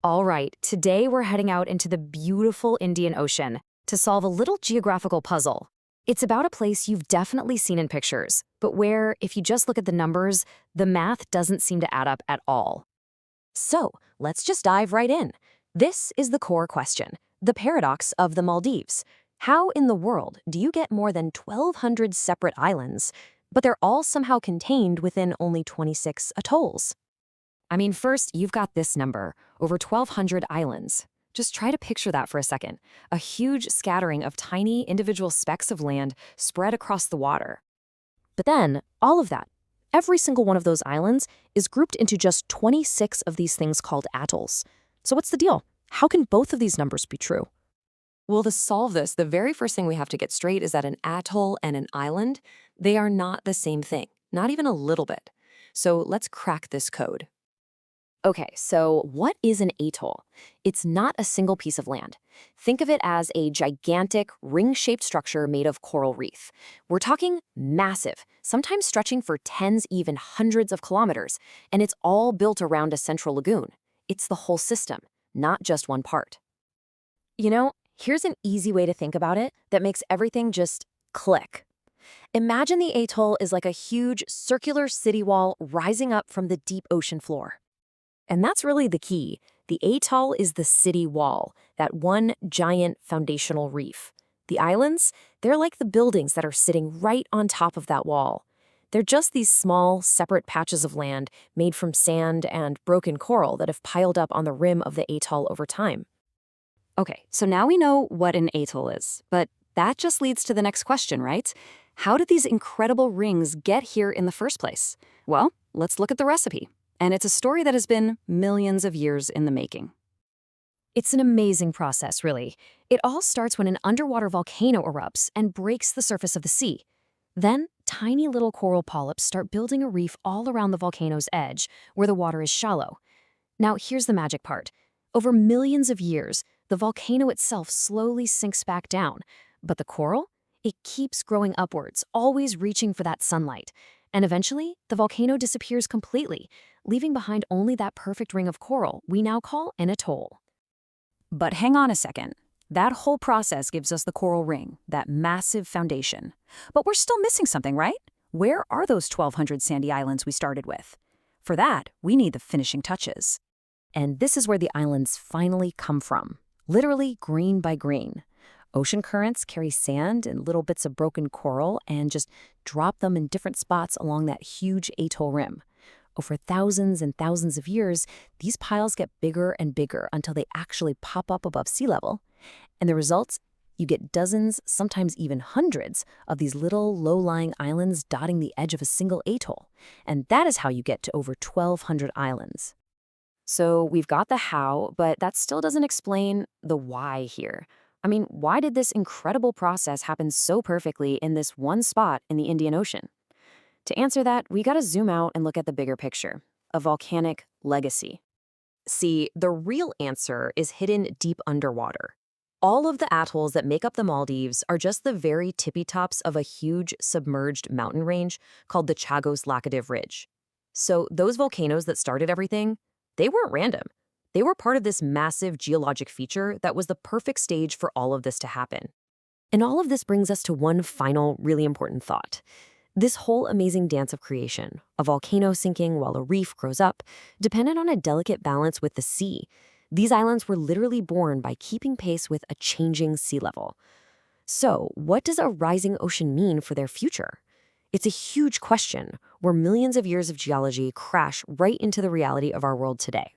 All right, today we're heading out into the beautiful Indian Ocean to solve a little geographical puzzle. It's about a place you've definitely seen in pictures, but where, if you just look at the numbers, the math doesn't seem to add up at all. So, let's just dive right in. This is the core question, the paradox of the Maldives. How in the world do you get more than 1,200 separate islands, but they're all somehow contained within only 26 atolls? I mean, first, you've got this number, over 1,200 islands. Just try to picture that for a second. A huge scattering of tiny individual specks of land spread across the water. But then, all of that, every single one of those islands, is grouped into just 26 of these things called atolls. So what's the deal? How can both of these numbers be true? Well, to solve this, the very first thing we have to get straight is that an atoll and an island, they are not the same thing, not even a little bit. So let's crack this code. Okay, so what is an atoll? It's not a single piece of land. Think of it as a gigantic, ring-shaped structure made of coral reef. We're talking massive, sometimes stretching for tens, even hundreds of kilometers, and it's all built around a central lagoon. It's the whole system, not just one part. You know, here's an easy way to think about it that makes everything just click. Imagine the atoll is like a huge circular city wall rising up from the deep ocean floor. And that's really the key. The atoll is the city wall, that one giant foundational reef. The islands, they're like the buildings that are sitting right on top of that wall. They're just these small, separate patches of land made from sand and broken coral that have piled up on the rim of the atoll over time. Okay, so now we know what an atoll is, but that just leads to the next question, right? How did these incredible rings get here in the first place? Well, let's look at the recipe. And it's a story that has been millions of years in the making. It's an amazing process, really. It all starts when an underwater volcano erupts and breaks the surface of the sea. Then, tiny little coral polyps start building a reef all around the volcano's edge, where the water is shallow. Now, here's the magic part. Over millions of years, the volcano itself slowly sinks back down, but the coral? It keeps growing upwards, always reaching for that sunlight. And eventually, the volcano disappears completely, leaving behind only that perfect ring of coral we now call an atoll. But hang on a second. That whole process gives us the coral ring, that massive foundation. But we're still missing something, right? Where are those 1,200 sandy islands we started with? For that, we need the finishing touches. And this is where the islands finally come from, literally green by green. Ocean currents carry sand and little bits of broken coral and just drop them in different spots along that huge atoll rim. Over thousands and thousands of years, these piles get bigger and bigger until they actually pop up above sea level. And the results? You get dozens, sometimes even hundreds, of these little low-lying islands dotting the edge of a single atoll. And that is how you get to over 1,200 islands. So we've got the how, but that still doesn't explain the why here. I mean, why did this incredible process happen so perfectly in this one spot in the Indian Ocean? To answer that, we gotta zoom out and look at the bigger picture, a volcanic legacy. See, the real answer is hidden deep underwater. All of the atolls that make up the Maldives are just the very tippy tops of a huge submerged mountain range called the Chagos-Laccadive Ridge. So those volcanoes that started everything, they weren't random. They were part of this massive geologic feature that was the perfect stage for all of this to happen. And all of this brings us to one final, really important thought. This whole amazing dance of creation, a volcano sinking while a reef grows up, depended on a delicate balance with the sea. These islands were literally born by keeping pace with a changing sea level. So, what does a rising ocean mean for their future? It's a huge question where millions of years of geology crash right into the reality of our world today.